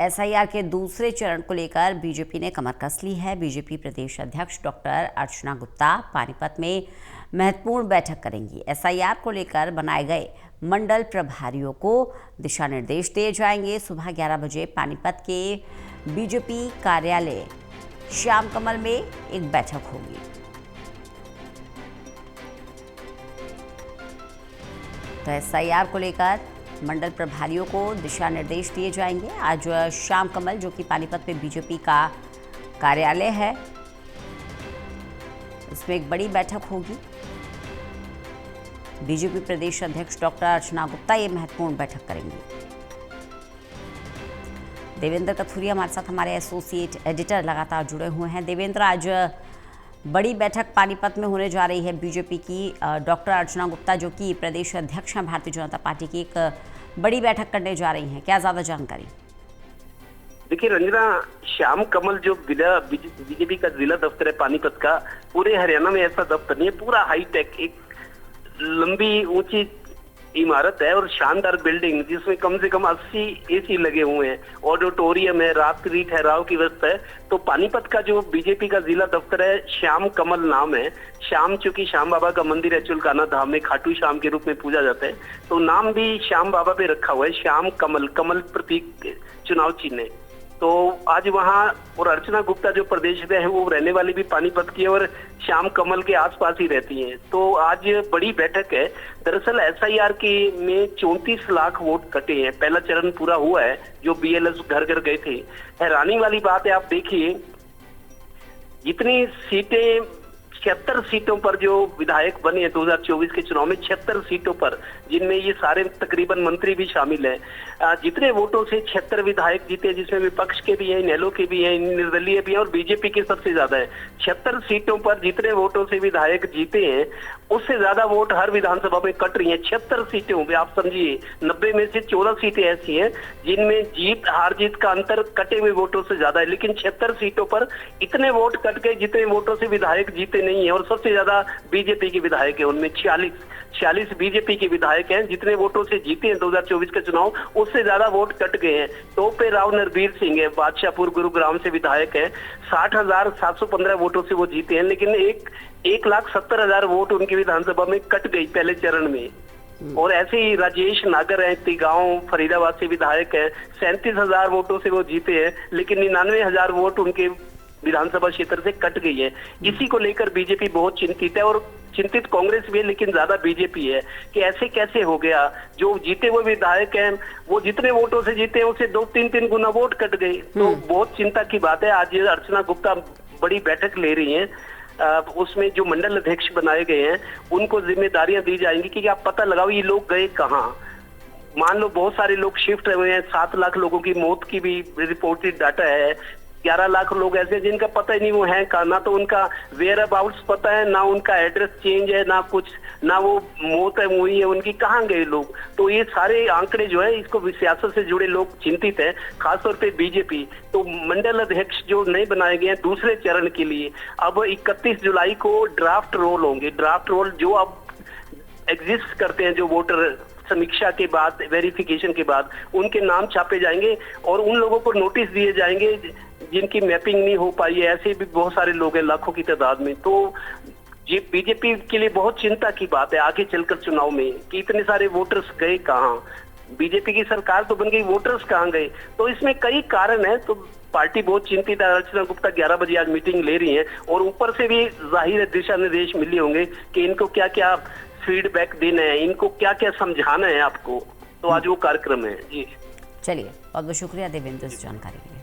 SIR के दूसरे चरण को लेकर बीजेपी ने कमर कस ली है। बीजेपी प्रदेश अध्यक्ष डॉक्टर अर्चना गुप्ता पानीपत में महत्वपूर्ण बैठक करेंगी। एसआईआर को लेकर बनाए गए मंडल प्रभारियों को दिशा निर्देश दिए जाएंगे। सुबह 11 बजे पानीपत के बीजेपी कार्यालय श्याम कमल में एक बैठक होगी। तो एसआईआर को लेकर मंडल प्रभारियों को दिशा निर्देश दिए जाएंगे। आज श्याम कमल, जो कि पानीपत में बीजेपी का कार्यालय है, इसमें एक बड़ी बैठक होगी। बीजेपी प्रदेश अध्यक्ष डॉक्टर अर्चना गुप्ता ये महत्वपूर्ण बैठक करेंगी। देवेंद्र कथुरिया हमारे साथ, हमारे एसोसिएट एडिटर लगातार जुड़े हुए हैं। देवेंद्र, आज बड़ी बैठक पानीपत में होने जा रही है बीजेपी की। डॉक्टर अर्चना गुप्ता, जो कि प्रदेश अध्यक्ष हैं भारतीय जनता पार्टी की, एक बड़ी बैठक करने जा रही हैं। क्या ज्यादा जानकारी? देखिए रंजना, श्याम कमल जो बीजेपी का जिला दफ्तर है पानीपत का, पूरे हरियाणा में ऐसा दफ्तर नहीं है। पूरा हाईटेक, एक लंबी ऊंची इमारत है और शानदार बिल्डिंग, जिसमें कम से कम 80 एसी लगे हुए हैं, ऑडिटोरियम है, रात्रि ठहराव की व्यवस्था है। तो पानीपत का जो बीजेपी का जिला दफ्तर है, श्याम कमल नाम है। श्याम, चूंकि श्याम बाबा का मंदिर है चुलकाना धाम में, खाटू श्याम के रूप में पूजा जाता है, तो नाम भी श्याम बाबा पे रखा हुआ है। श्याम कमल, कमल प्रतीक चुनाव चिन्ह है। तो आज वहां, और अर्चना गुप्ता जो प्रदेश में है वो रहने वाली भी पानीपत की है और श्याम कमल के आसपास ही रहती हैं। तो आज बड़ी बैठक है। दरअसल एसआईआर के में 34 लाख वोट कटे हैं। पहला चरण पूरा हुआ है, जो बीएलएस घर घर गए थे। हैरानी वाली बात है, आप देखिए जितनी सीटें, 76 सीटों पर जो विधायक बने हैं 2024 के चुनाव में, 76 सीटों पर, जिनमें ये सारे तकरीबन मंत्री भी शामिल हैं। जितने वोटों से 76 विधायक जीते, जिसमें विपक्ष के भी हैं, इनेलो के भी हैं, निर्दलीय भी हैं और बीजेपी के सबसे ज्यादा है। 76 सीटों पर जितने वोटों से विधायक जीते हैं, उससे ज्यादा वोट हर विधानसभा में कट रही है। 76 सीटों में आप समझिए, 90 में से 14 सीटें ऐसी हैं जिनमें जीत हार जीत का अंतर कटे हुए वोटों से ज्यादा है। लेकिन 76 सीटों पर इतने वोट कट गए जितने वोटों से विधायक जीते नहीं है। और सबसे ज्यादा बीजेपी के विधायक है, उनमें 46 बीजेपी के विधायक हैं। जितने वोटों से जीते हैं 2024 का चुनाव, उससे ज्यादा वोट कट गए हैं। टोपे राव नरबीर सिंह है, बादशाहपुर गुरुग्राम से विधायक है, 60,715 वोटों से वो जीते हैं। लेकिन 1,70,000 वोट उनकी विधानसभा में कट गई पहले चरण में। और ऐसे ही राजेश नागर हैं, तिगांव फरीदाबाद से विधायक है, 37,000 वोटों से वो जीते हैं, लेकिन 99,000 वोट उनके विधानसभा क्षेत्र से कट गई है। इसी को लेकर बीजेपी बहुत चिंतित है, और चिंतित कांग्रेस भी है, लेकिन ज्यादा बीजेपी है कि ऐसे कैसे हो गया। जो जीते हुए विधायक हैं, वो जितने वोटों से जीते हैं उससे 2-3 गुना वोट कट गए। तो बहुत चिंता की बात है। आज अर्चना गुप्ता बड़ी बैठक ले रही हैं। उसमें जो मंडल अध्यक्ष बनाए गए हैं, उनको जिम्मेदारियां दी जाएंगी कि आप पता लगाओ ये लोग गए कहाँ। मान लो बहुत सारे लोग शिफ्ट हुए हैं, 7 लाख लोगों की मौत की भी रिपोर्टेड डाटा है। 11 लाख लोग ऐसे जिनका पता ही नहीं वो है कहाँ, ना तो उनका वेयर अबाउट्स पता है, ना उनका एड्रेस चेंज है, ना कुछ, ना वो मौत है हुई है उनकी, कहाँ गए लोग। तो ये सारे आंकड़े जो है, इसको सियासत से जुड़े लोग चिंतित हैं, खासतौर पे बीजेपी। तो मंडल अध्यक्ष जो नए बनाए गए हैं दूसरे चरण के लिए, अब 31 जुलाई को ड्राफ्ट रोल होंगे। ड्राफ्ट रोल जो अब एग्जिस्ट करते हैं, जो वोटर समीक्षा के बाद, वेरिफिकेशन के बाद उनके नाम छापे जाएंगे और उन लोगों को नोटिस दिए जाएंगे जिनकी मैपिंग नहीं हो पाई है। ऐसे भी बहुत सारे लोग हैं, लाखों की तादाद में। तो ये बीजेपी के लिए बहुत चिंता की बात है आगे चलकर चुनाव में, कि इतने सारे वोटर्स गए कहाँ। बीजेपी की सरकार तो बन गई, वोटर्स कहाँ गए। तो इसमें कई कारण है। तो पार्टी बहुत चिंतित है। अर्चना गुप्ता 11 बजे आज मीटिंग ले रही है, और ऊपर से भी जाहिर दिशा निर्देश मिले होंगे कि इनको क्या क्या फीडबैक देना है, इनको क्या क्या समझाना है आपको। तो आज वो कार्यक्रम है जी। चलिए, बहुत बहुत शुक्रिया देवेंद्र इस जानकारी के लिए।